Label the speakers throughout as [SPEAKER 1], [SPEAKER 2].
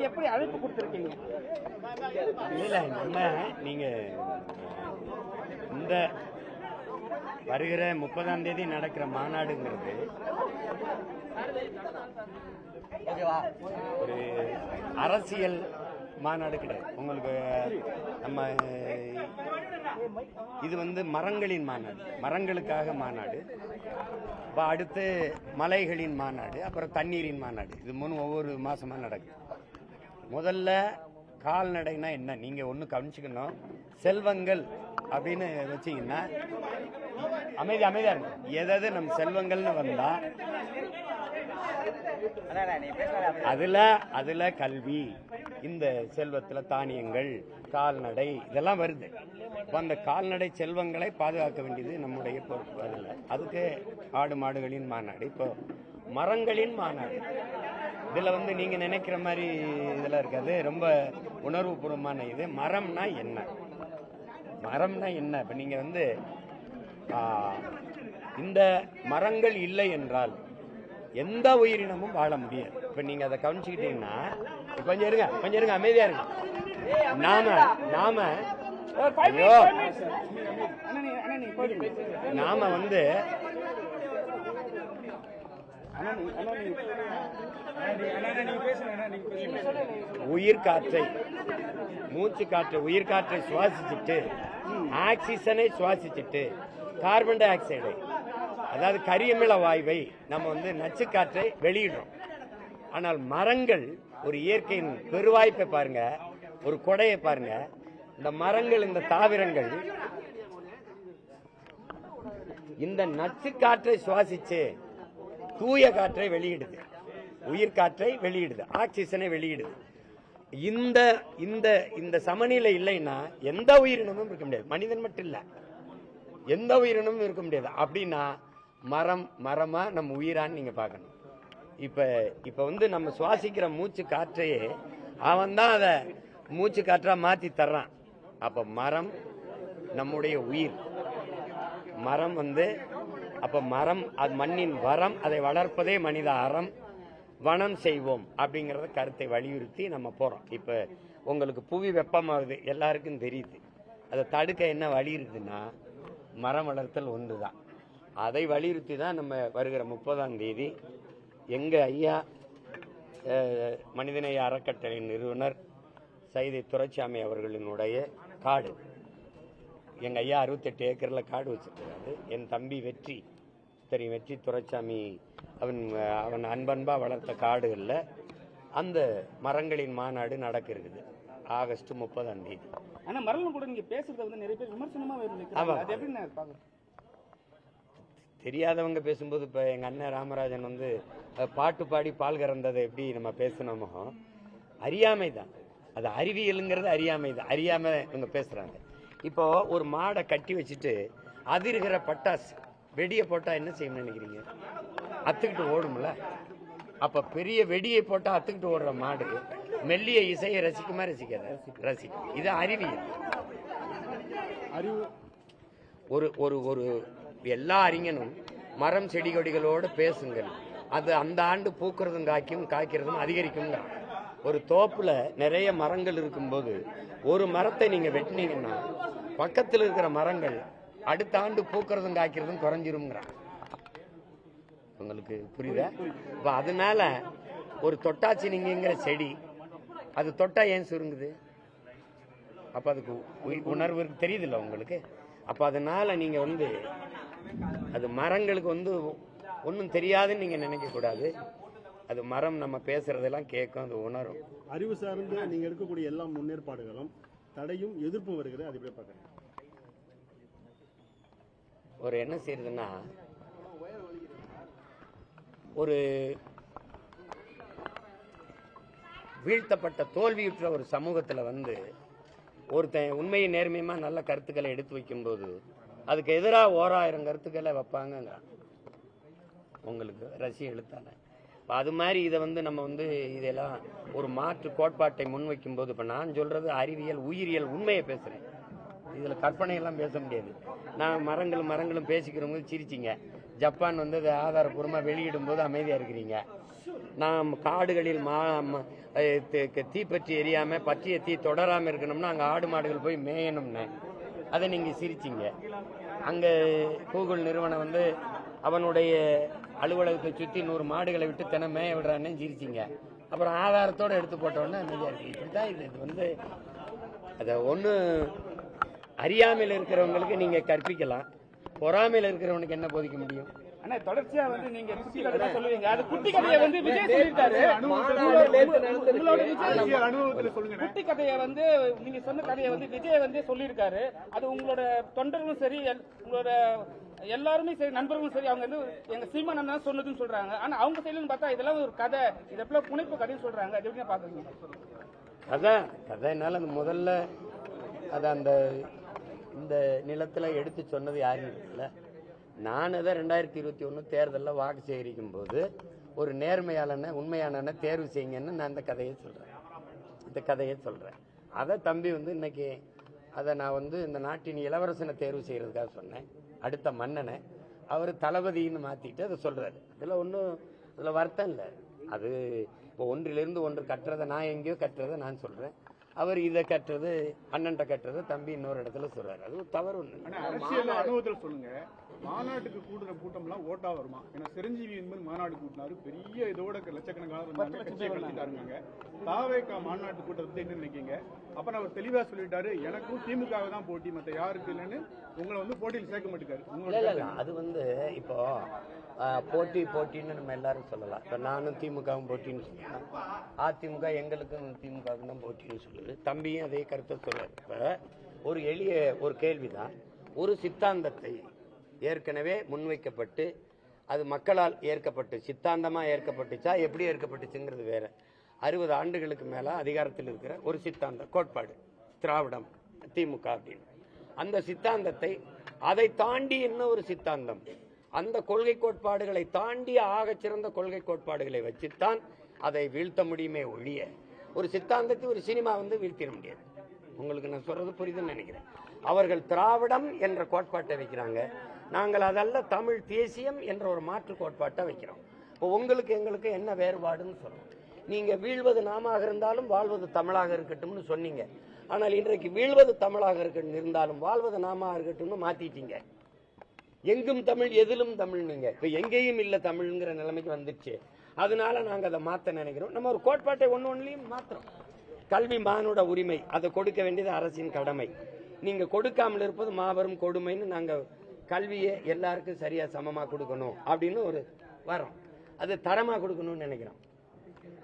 [SPEAKER 1] எப்படி அழைப்பு கொடுத்துருக்கீங்க?
[SPEAKER 2] இல்ல நம்ம நீங்க இந்த வருகிற 30ஆம் தேதி நடக்கிற மாநாடுங்கிறது ஒரு அரசியல் மாநாடு கிடையாது. உங்களுக்கு நம்ம இது வந்து மரங்களின் மாநாடு, மரங்களுக்காக மாநாடு. அடுத்து மலைகளின் மாநாடு, அப்புறம் தண்ணீரின் மாநாடு. இது ஒவ்வொரு மாசமா நடக்குது. முதல்ல கால்நடைனா என்ன நீங்க ஒண்ணு கவனிச்சுக்கணும். செல்வங்கள் அப்படின்னு வச்சீங்கன்னா அமைதியா இருக்கும். எதாவது நம்ம செல்வங்கள்னு வந்தா அதுல கல்வி, இந்த செல்வத்துல தானியங்கள், கால்நடை இதெல்லாம் வருது. அந்த கால்நடை செல்வங்களை பாதுகாக்க வேண்டியது நம்முடைய பொறுப்பு. அதுக்கு ஆடு மாடுகளின் மாநாடு, இப்போ மரங்களின் மாநாடு. இதுல வந்து நீங்க நினைக்கிற மாதிரி இதெல்லாம் இருக்காது. ரொம்ப உணர்வு பூர்வமான இது. மரம்னா என்ன, மரம்னா என்ன? இப்ப நீங்க வந்து இந்த மரங்கள் இல்லை என்றால் எந்த உயிரினமும் வாழ முடியாது. இப்ப நீங்க அதை கவனிச்சுக்கிட்டீங்கன்னா, கொஞ்சம் இருங்க அமைதியா இருங்க. நாம வந்து உயிர் காற்றை, மூச்சு காற்றை, உயிர் காற்றை சுவாசிச்சுட்டு ஆக்சிஜனை சுவாசிச்சுட்டு கார்பன் டை ஆக்சைடை, அதாவது கரியமில வாயுவை நம்ம வந்து நச்சு காற்றை வெளியிடுறோம். ஆனால் மரங்கள் ஒரு இயற்கையின் பெருவாய்ப்பை பாருங்க, ஒரு கொடையை பாருங்க. இந்த மரங்கள், இந்த தாவரங்கள் இந்த நச்சு காற்றை சுவாசிச்சு தூய காற்றை வெளியிடுது, உயிர் காற்றை வெளியிடுது, ஆக்சிஜனை வெளியிடுது. இந்த இந்த இந்த சமநிலை இல்லைன்னா எந்த உயிரினமும் இருக்க முடியாது. மனிதன் மட்டும் இல்ல, எந்த உயிரினமும் இருக்க முடியாது. அப்படின்னா மரமா நம்ம உயிரான்னு நீங்க பார்க்கணும். இப்ப வந்து நம்ம சுவாசிக்கிற மூச்சு காற்றையே அவன் தான் அதை மூச்சு காற்றா மாத்தி தர்றான். அப்ப மரம் நம்முடைய உயிர். மரம் வந்து அப்ப மரம் அது மண்ணின் வரம், அதை வளர்ப்பதே மனித அறம். வனம் செய்வோம் அப்படிங்கறத கருத்தை வலியுறுத்தி நம்ம போறோம். இப்ப உங்களுக்கு புவி வெப்பமாகுது எல்லாருக்கும் தெரியுது. அதை தடுக்க என்ன வழி இருக்குதுன்னா மரம் வளர்த்தல் ஒன்றுதான். அதை வலியுறுத்தி தான் நம்ம வருகிற 30ஆம் தேதி எங்க ஐயா மனிதநேய அறக்கட்டளை நிறுவனர் சைதை துரைசாமி அவர்களினுடைய காடு. எங்க ஐயா 68 ஏக்கர்ல காடு வச்சிருக்கிறாரு. என் தம்பி வெற்றி தெரியும், வெற்றி துரைசாமி, அவன் அன்பன்பா வளர்த்த காடுகள்ல அந்த மரங்களின் மாநாடு நடக்க இருக்குது ஆகஸ்ட் 30ஆம் தேதி.
[SPEAKER 1] ஆனா மரங்கள் கூட நீங்க பேசுறது வந்து நிறைய பேர் விமர்சனமா வருது.
[SPEAKER 2] தெரியாதவங்க பேசும்போது இப்ப எங்க அண்ணன் ராமராஜன் வந்து பாட்டு பாடி பால் கறந்ததை எப்படி நம்ம பேசணுமோ, அறியாமை தான் அது. அறிவியலுங்கிறது அறியாமை தான். அறியாம இவங்க பேசுறாங்க. இப்போ ஒரு மாடை கட்டி வச்சுட்டு அதிர்கிற பட்டாசு வெடியை போட்டா என்ன செய்யணும்னு நினைக்கிறீங்க? அத்துக்கிட்டு ஓடும்ல. அப்ப பெரிய வெடியை போட்டா அத்துக்கிட்டு ஓடுற மாடு மெல்லிய இசையை ரசிக்குமா ரசிக்காத? ரசிக்கும். இது அறிவியல். ஒரு ஒரு ஒரு எல்லா அறிஞனும் மரம் செடி கொடிகளோடு பேசுங்கள், அது அந்த ஆண்டு பூக்கிறதும் காய்க்கிறதும் அதிகரிக்கும். ஒரு தோப்புல நிறைய மரங்கள் இருக்கும்போது ஒரு மரத்தை நீங்க வெட்டினீங்கன்னா பக்கத்தில் இருக்கிற மரங்கள் அடுத்த ஆண்டு பூக்கிறதும் காய்க்கிறதும் குறைஞ்சிரும்ங்கிறான். உங்களுக்கு புரியுதா? இப்ப அதனால ஒரு தொட்டாச்சினிங்கிற செடி அது தொட்டா ஏன் சுருங்குது? அப்ப அதுக்கு உணர்வு தெரியுது இல்ல உங்களுக்கு? அப்ப அதனால நீங்க வந்து அது மரங்களுக்கு வந்து ஒன்னும் தெரியாதுன்னு நீங்க நினைக்க கூடாது. அது மரம் நம்ம பேசுறதெல்லாம் கேட்கும், அது உணரும்.
[SPEAKER 3] அறிவு சார்ந்து நீங்க எடுக்கக்கூடிய எல்லா முன்னேற்பாடுகளும் தடையும் எதிர்ப்பும் வருகிறது. அது எப்படி பார்க்கறீங்க?
[SPEAKER 2] ஒரு என்ன செய்யறதுன்னா, ஒரு வீழ்த்தப்பட்ட தோல்வியுற்ற ஒரு சமூகத்துல வந்து ஒருத்தன் உண்மையை நேர்மையுமா நல்ல கருத்துக்களை எடுத்து வைக்கும்போது அதுக்கு எதிராக 1000 கருத்துக்களை வைப்பாங்க. உங்களுக்கு ரசியம் எழுத்தால அது மாதிரி இதை வந்து நம்ம வந்து இதெல்லாம் ஒரு மாற்று கோட்பாட்டை முன்வைக்கும் போது, இப்ப நான் சொல்றது அறிவியல் உயிரியல் உண்மையை பேசுறேன். இதுல கற்பனை எல்லாம் பேச முடியாது. நான் மரங்களும் பேசிக்கிறவங்க சிரிச்சிங்க. ஜப்பான் வந்து அதை ஆதாரப்பூர்வமா வெளியிடும் போது அமைதியா இருக்கிறீங்க. நாம் காடுகளில் தீப்பற்றி எரியாம பற்றிய தீ தொடராம இருக்கணும்னா அங்க ஆடு மாடுகள் போய் மேயணும்னு அதை நீங்க சிரிச்சிங்க. அங்க கூகுள் நிறுவனம் வந்து அவனுடைய அலுவலகத்தை சுத்தி 100 மாடுகளை விட்டு தினம் மேய விடுறான்னு சிரிச்சிங்க. அப்புறம் ஆதாரத்தோட எடுத்து போட்டோன்னு அமைதியா இருக்கு. இப்படிதான் இது வந்து அத ஒண்ணு அறியாமையில் இருக்கிறவங்களுக்கு நீங்க கற்பிக்கலாம், பொறாமையில் இருக்கிறவனுக்கு என்ன போதிக்க முடியும்?
[SPEAKER 1] ஆனா தொடர்ச்சியா வந்து நீங்க குட்டி கதை சொல்லுவீங்க. அது குட்டி கதையை வந்து விஜய் சொல்லிட்டாரு. உங்களோட விஜய் குட்டி கதையை வந்து நீங்க சொன்ன கதையை வந்து விஜய் வந்து சொல்லியிருக்காரு. அது உங்களோட தொண்டர்களும் சரி, உங்களோட எல்லாருமே சரி, நண்பர்களும் சரி, அவங்க வந்து எங்க சீமான் அண்ணா சொன்னதுன்னு சொல்றாங்க. ஆனா அவங்க சைடுன்னு பார்த்தா இதெல்லாம் ஒரு கதை, இதெல்லாம் புனைப்பு கதைன்னு சொல்றாங்க. அது எப்படி பாக்குறீங்க?
[SPEAKER 2] கதைனால முதல்ல அத அந்த இந்த நிலத்துல எடுத்து சொன்னது யாரும் இல்லை. நான் அதை 2021 தேர்தலில் வாக்கு சேகரிக்கும் போது ஒரு நேர்மையாளனை உண்மையான தேர்வு செய்யுங்கன்னு நான் இந்த கதையை சொல்றேன். அதை தம்பி வந்து இன்னைக்கு அதை நான் வந்து இந்த நாட்டின் இளவரசனை தேர்வு செய்யறதுக்காக சொன்னேன். அடுத்த மன்னனை அவர் தளபதின்னு மாத்திட்டு அதை சொல்றாரு. அதுல வருத்தம் இல்லை. அது இப்போ ஒன்றிலிருந்து ஒன்று கட்டுறதை நான் எங்கேயோ கட்டுறதை நான் சொல்றேன். அவர் இதை கட்டுறது அண்ணன்ட்ட கட்டுறது தம்பி இன்னொரு இடத்துல சொல்றாரு. அது ஒரு தவறு ஒண்ணு.
[SPEAKER 4] அரசியல் அனுபவத்தில் சொல்லுங்க, மாநாட்டுக்கு கூட்டுற கூட்டம் எல்லாம் ஓட்டா வருமா? ஏன்னா சிரஞ்சீவி என்பது மாநாடு கூட்டினாரு, பெரிய இதோட லட்சக்கணக்கான கட்சியை கழிச்சிட்டாருங்க. தாவேகா மாநாட்டு கூட்டத்தை என்ன நினைக்கீங்க? அப்ப அவர் தெளிவா சொல்லிட்டாரு, எனக்கும் திமுக தான் போட்டி, மத்த யாருக்கு இல்லைன்னு உங்களை வந்து போட்டியில் சேர்க்க மாட்டேங்காரு.
[SPEAKER 2] அது வந்து இப்போ போட்டின்னு நம்ம எல்லாரும் சொல்லலாம். இப்ப நானும் திமுகவும் போட்டின்னு சொல்லலாம், அதிமுக எங்களுக்கும் திமுகவுக்கும் தான் போட்டின்னு சொல்லுது. தம்பியும் அதே கருத்தை சொல்றாரு. இப்ப ஒரு எளிய ஒரு கேள்விதான். ஒரு சித்தாந்தத்தை ஏற்கனவே முன்வைக்கப்பட்டு அது மக்களால் ஏற்கப்பட்டு சித்தாந்தமா ஏற்கப்பட்டுச்சா எப்படி ஏற்கப்பட்டுச்சுங்கிறது வேற. 60 ஆண்டுகளுக்கு மேல அதிகாரத்தில் இருக்கிற ஒரு சித்தாந்த கோட்பாடு திராவிடம் திமுக அப்படின்னு, அந்த சித்தாந்தத்தை அதை தாண்டி என்ன ஒரு சித்தாந்தம், அந்த கொள்கை கோட்பாடுகளை தாண்டி ஆக சிறந்த கொள்கை கோட்பாடுகளை வச்சுத்தான் அதை வீழ்த்த முடியுமே ஒழிய ஒரு சித்தாந்தத்தை ஒரு சினிமா வந்து வீழ்த்திட முடியாது. உங்களுக்கு நான் சொல்றது புரியுதுன்னு நினைக்கிறேன். அவர்கள் திராவிடம் என்ற கோட்பாட்டை வைக்கிறாங்க, நாங்கள் அதல்ல தமிழ் தேசியம் என்ற ஒரு மாற்று கோட்பாட்டை வைக்கிறோம். இப்போ உங்களுக்கு எங்களுக்கு என்ன வேறுபாடுன்னு சொல்றோம். நீங்க வீழ்வது நாமாக இருந்தாலும் வாழ்வது தமிழாக இருக்கட்டும்னு சொன்னீங்க. ஆனால் இன்றைக்கு வீழ்வது தமிழாக இருக்கட்டும் இருந்தாலும் வாழ்வது நாமாக இருக்கட்டும்னு மாத்திட்டீங்க. எங்கும் தமிழ் எதிலும் தமிழ், நீங்க இப்ப எங்கேயும் இல்ல தமிழ்ங்கிற நிலைமைக்கு வந்துச்சு. அதனால நாங்க அதை மாத்த நினைக்கிறோம். நம்ம ஒரு கோட்பாட்டை ஒன்னொன்னுலயும் மாத்திரம். கல்வி மானுட உரிமை, அதை கொடுக்க வேண்டியது அரசின் கடமை. நீங்க கொடுக்காமல் இருப்பது மாபெரும் கொடுமைன்னு நாங்க கல்வியை எல்லாருக்கும் சரியா சமமா கொடுக்கணும் அப்படின்னு ஒரு வரோம். அது தரமா கொடுக்கணும்னு நினைக்கிறோம்.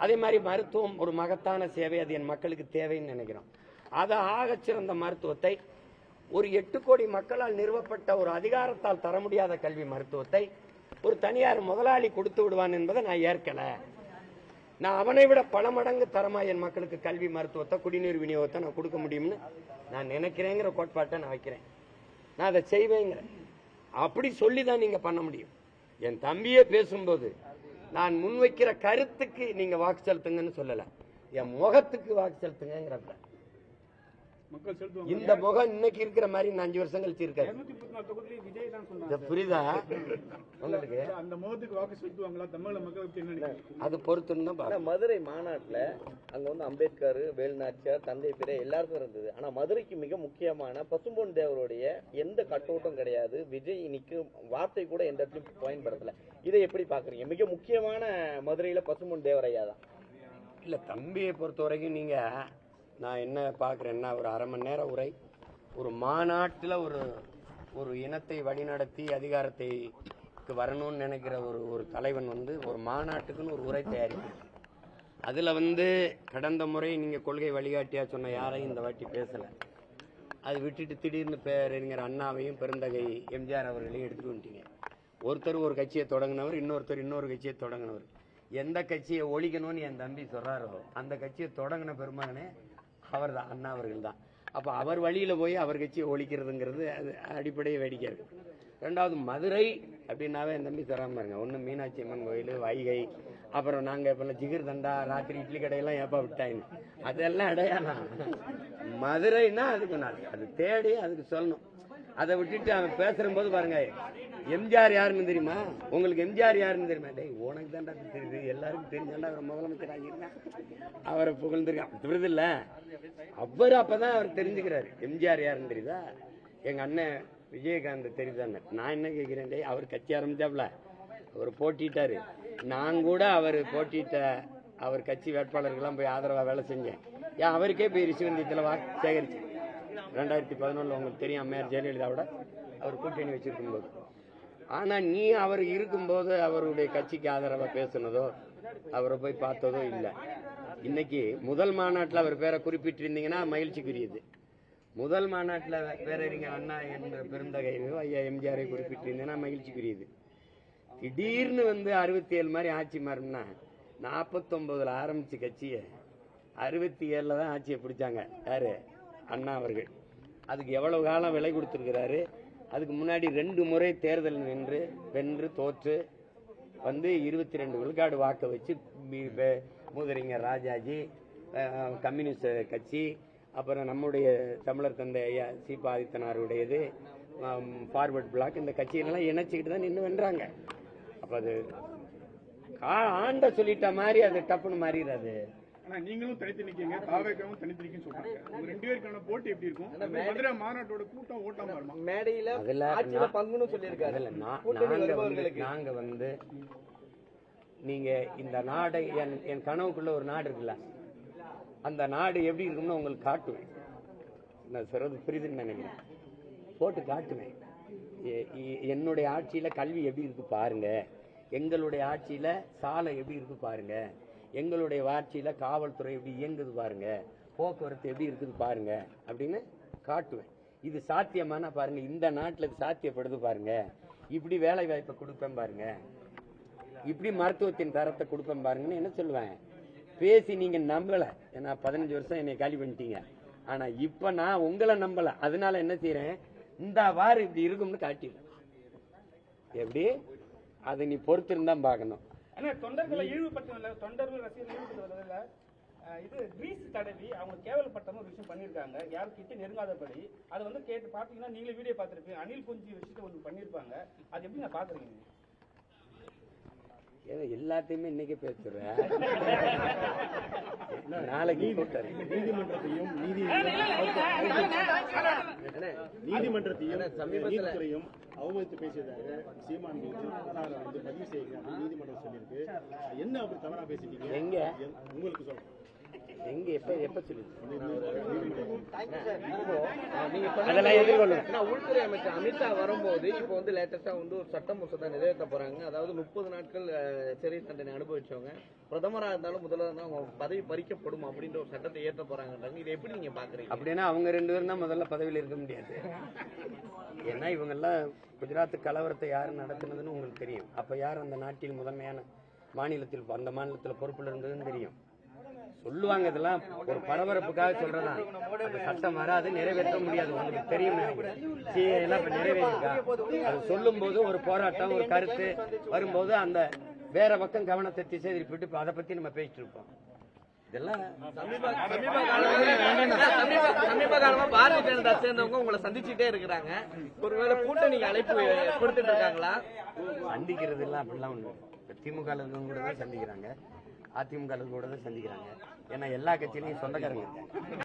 [SPEAKER 2] அதே மாதிரி மருத்துவம் ஒரு மகத்தான சேவை, அது என் மக்களுக்கு தேவைன்னு நினைக்கிறோம். அதை ஆக சிறந்த மருத்துவத்தை ஒரு 8 கோடி மக்களால் நிறுவப்பட்ட ஒரு அதிகாரத்தால் தர முடியாத கல்வி மருத்துவத்தை ஒரு தனியார் முதலாளி கொடுத்து விடுவான் என்பதை நான் ஏற்கல. நான் அவனை விட பல மடங்கு தரமா என் மக்களுக்கு கல்வி மருத்துவத்தை குடிநீர் விநியோகத்தை நான் கொடுக்க முடியும்னு நான் நினைக்கிறேங்கிற கோட்பாட்டை நான் வைக்கிறேன். நான் அதை செய்வேங்கிற அப்படி சொல்லிதான் நீங்க பண்ண முடியும். என் தம்பியே பேசும்போது நான் முன்வைக்கிற கருத்துக்கு நீங்க வாக்கு செலுத்துங்கன்னு சொல்லல, என் முகத்துக்கு வாக்கு செலுத்துங்கிறப்ப இந்த முகம் இன்னைக்கு இருக்கிற மாதிரி 5 வருஷம் கழிச்சு இருக்காது. புரியுதா உங்களுக்கு?
[SPEAKER 4] அந்த முகத்துக்கு வாக்கு செலுத்துவாங்களா தமிழக மக்களுக்கு?
[SPEAKER 2] அது பொறுத்து.
[SPEAKER 5] மதுரை மாநாட்டுல அங்க வந்து அம்பேத்கர், வேலுநாச்சியார், தந்தை பிறை எல்லாருக்கும் இருந்தது. ஆனா மதுரைக்கு மிக முக்கியமான பசும்பொன் தேவருடைய எந்த கட்டோட்டம் கிடையாது. விஜய் இன்னைக்கு வார்த்தை கூட எந்த இடத்துலயும் பயன்படுத்தல. இதை எப்படி பாக்குறீங்க? மிக முக்கியமான மதுரையில பசும்பொன் தேவரையா தான்.
[SPEAKER 2] இல்ல தம்பியை பொறுத்த வரைக்கும் நீங்க நான் என்ன பார்க்குறேன்னா, ஒரு அரை மணி நேர உரை ஒரு மாநாட்டில் ஒரு இனத்தை வழிநடத்தி அதிகாரத்தைக்கு வரணும்னு நினைக்கிற ஒரு தலைவன் வந்து ஒரு மாநாட்டுக்குன்னு ஒரு உரை தயாரிக்கும். அதில் வந்து கடந்த முறை நீங்கள் கொள்கை வழிகாட்டியா சொன்ன யாரையும் இந்த வாட்டி பேசலை. அது விட்டுட்டு திடீர்னு பேரறிஞர் அண்ணாவையும் பெருந்தகை எம்ஜிஆர் அவர்களையும் எடுத்துட்டு வந்துட்டீங்க. ஒருத்தர் ஒரு கட்சியை தொடங்கினவர், இன்னொருத்தர் இன்னொரு கட்சியை தொடங்கினவர். எந்த கட்சியை ஒழிக்கணும்னு என் தம்பி சொல்றாரோ அந்த கட்சியை தொடங்கின பெருமகனே அவர் தான், அண்ணா அவர்கள் தான். அப்ப அவர் வழியில போய் அவர் கட்சியை ஒழிக்கிறதுங்கிறது அது அடிப்படையை வேடிக்கை இருக்கு. ரெண்டாவது மதுரை அப்படின்னாவே என் தம்பி தராம பாருங்க. ஒண்ணு மீனாட்சி அம்மன் கோயில், வைகை, அப்புறம் நாங்க இப்ப ஜிகிர் தண்டா, ராத்திரி இட்லி கடையெல்லாம் ஏப்பா விட்டாங்க. அதெல்லாம் அடையாளம். மதுரைன்னா அதுக்கு நான் அது தேடி அதுக்கு சொல்லணும். அதை விட்டுட்டு அவன் பேசுற போது பாருங்க, எம்ஜிஆர் யாருன்னு தெரியுமா, உங்களுக்கு எம்ஜிஆர் யாருன்னு தெரியுமா, டேய் உனக்கு தான்டா தெரியுது, எல்லாருக்கும் தெரிஞ்சாண்டா அவர் முதலமைச்சர் ஆகியிருக்கான், அவரை புகழ்ந்துருக்கான், விருது இல்ல அவர். அப்பதான் அவர் தெரிஞ்சுக்கிறாரு எம்ஜிஆர் யாருன்னு தெரியுதா, எங்க அண்ணன் விஜயகாந்த் தெரியுதான்னு. நான் என்ன கேட்கிறேன், டேய் அவர் கட்சி ஆரம்பிச்சாப்ல, அவர் போட்டிட்டாரு, நான் கூட அவர் போட்டிட்ட அவர் கட்சி வேட்பாளர்கள்லாம் போய் ஆதரவா வேலை செஞ்சேன். ஏன் அவருக்கே போய் ரிஷிவந்தியத்தில் வாக்கு சேகரிச்சேன் 2011. உங்களுக்கு தெரியும், அம்மையார் ஜெயலலிதாவோட அவர் கூட்டணி வச்சிருக்கும் போது. ஆனா நீ அவர் இருக்கும்போது அவருடைய கட்சிக்கு ஆதரவா பேசுனதோ அவரை போய் பார்த்ததோ இல்லை. இன்னைக்கு முதல் மாநாட்டில் அவர் பேரை குறிப்பிட்டிருந்தீங்கன்னா மகிழ்ச்சிக்குரியது. முதல் மாநாட்டில் பேரறிஞர் அண்ணா என்ற பெருந்தகையோ ஐயா எம்ஜிஆரை குறிப்பிட்டிருந்தீங்கன்னா மகிழ்ச்சிக்குரியது. திடீர்னு 67 மாதிரி ஆட்சி மாறினா 49 ஆரம்பிச்ச கட்சியை 67 தான் ஆட்சியை பிடிச்சாங்க. யாரு? அண்ணா அவர்கள். அதுக்கு எவ்வளவு காலம் விலை கொடுத்திருக்கிறாரு. அதுக்கு முன்னாடி 2 முறை தேர்தல் வென்று தோற்று 22 விழுக்காடு வாக்க வச்சு மூதறிஞர் ராஜாஜி, கம்யூனிஸ்ட் கட்சி, அப்புறம் நம்முடைய தமிழர் தந்தை ஐயா சீபா ஆதித்தனாருடையது, ஃபார்வர்ட் பிளாக், இந்த கட்சியெல்லாம் இணைச்சிக்கிட்டு தான் நின்று வென்றாங்க. அப்ப அது ஆண்ட சொல்லிட்ட மாதிரி அது டப்புன்னு மாறிடாது.
[SPEAKER 4] ஆனா நீங்களும் தனித்து நிக்கீங்க, தாவேக்காவும் தனித்து நிக்கீங்கன்னு சொல்றாங்க. உங்க 2 பேருக்கான போட்டி எப்படி இருக்கும்? மதுரை மாநாட்டோட கூட்டம் ஓட்டாம வருமா?
[SPEAKER 5] மேடையில ஆட்சியில பங்குன்னு சொல்லியிருக்காரு.
[SPEAKER 2] நாங்க நீங்க இந்த நாடை என் கனவுக்குள்ள ஒரு நாடு இருக்குல்ல, அந்த நாடு எப்படி இருக்கும்னு உங்களுக்கு காட்டுவேன். நான் சொல்றது புரியுதுன்னு நினைக்கிறேன். போட்டு காட்டுவேன். என்னுடைய ஆட்சியில கல்வி எப்படி இருக்கு பாருங்க, எங்களுடைய ஆட்சியில சாலை எப்படி இருக்கு பாருங்க, எங்களுடைய ஆட்சியில காவல்துறை எப்படி இயங்குது பாருங்க, போக்குவரத்து எப்படி இருக்குது பாருங்க அப்படின்னு காட்டுவேன். இது சாத்தியமான பாருங்க, இந்த நாட்டில் இது சாத்தியப்படுது பாருங்க, இப்படி வேலை வாய்ப்பை கொடுப்பேன் பாருங்க, இப்படி மருத்துவத்தின் தரத்தை கொடுப்பேன் பாருங்கன்னு என்ன சொல்லுவேன். பேசி நீங்க நம்பல. ஏன்னா 15 வருஷம் என்னை காலி பண்ணிட்டீங்க. ஆனா இப்ப நான் உங்களை நம்பல. அதனால என்ன செய்யறேன், இந்த வாரம் இப்படி இருக்கும்னு காட்டிடுறேன். எப்படி அதை நீ பொறுத்திருந்தா பார்க்கணும்.
[SPEAKER 1] தொண்டர்களை இழிவுபடுத்த, தொண்டர்கள் ரசிகர்கள் ஈடுபடுவதில்ல. இது கிரீஸ் தடவி அவங்க கேவலப்பட்டமா ஒரு விஷயம் பண்ணிருக்காங்க, யாரும் கிட்ட நெருங்காதபடி. அதை கேட்டு பாத்தீங்கன்னா நீங்களே வீடியோ பார்த்திருப்பீங்க. அணில் குஞ்சு வச்சுட்டு ஒன்று பண்ணிருப்பாங்க. அது எப்படி நான் பாக்குறீங்க?
[SPEAKER 2] எல்லாத்தையுமே இன்னைக்கே பேசுறேன். நாளைக்கு
[SPEAKER 3] நீதிமன்றத்தையும் நீதித்துறையும் அவமதித்து பேசியதாக சீமான் பதிவு செய்யுங்க நீதிமன்றம் சொல்லியிருக்கு. என்ன அப்படி தவறா பேசிட்டீங்க?
[SPEAKER 2] எங்க
[SPEAKER 3] உங்களுக்கு சொல்றேன்.
[SPEAKER 2] எங்க எப்ப சொல்லி
[SPEAKER 5] உள்துறை அமைச்சர் அமித்ஷா வரும்போது இப்போ லேட்டஸ்டா ஒரு சட்ட மசோதா நிறைவேற்ற போறாங்க. அதாவது 30 நாட்கள் சிறை தண்டனை அனுபவிச்சவங்க பிரதமரா இருந்தாலும் முதல்ல இருந்தாலும் அவங்க பதவி பறிக்கப்படும் அப்படின்ற ஒரு சட்டத்தை ஏற்ற போறாங்கன்றாங்க. இதை எப்படி நீங்க பாக்குறீங்க?
[SPEAKER 2] அப்படின்னா அவங்க 2 பேரும் தான் முதல்ல பதவியில் இருக்க முடியாது. ஏன்னா இவங்க எல்லாம் குஜராத் கலவரத்தை யாரு நடத்தினதுன்னு உங்களுக்கு தெரியும். அப்ப யார் அந்த நாட்டில் முதன்மையான மாநிலத்தில் அந்த மாநிலத்தில் பொறுப்புல இருந்ததுன்னு தெரியும். சொல்லுவாங்க. இதெல்லாம் ஒரு பரபரப்புக்காக சொல்றதா. அந்த சட்டம் வராது, நிறைவேற்ற முடியாது. உங்களுக்கு தெரியும். எல்லாம் இப்ப நிறைவேறிருக்கா? அது சொல்லும் போது ஒரு போராட்டம், ஒரு கருத்து வரும்போது அந்த வேற பக்கம் கவனத்தை திசை திருப்பிட்டு அதை பத்தி நம்ம பேசிட்டு இருப்போம். இதெல்லாம்
[SPEAKER 5] சமீப காலமா பாரதிய ஜனதா சேர்ந்தவங்க உங்களை சந்திச்சுட்டே இருக்கிறாங்க. ஒருவேளை கூட்டணி அழைப்பு கொடுத்துட்டு இருக்காங்களா?
[SPEAKER 2] சந்திக்கிறது எல்லாம் அப்படிலாம் ஒண்ணு. திமுக கூட தான் சந்திக்கிறாங்க, அதிமுக கூட தான் சந்திக்கிறாங்க. ஏன்னா எல்லா கட்சியிலையும் சொந்தக்காரங்க.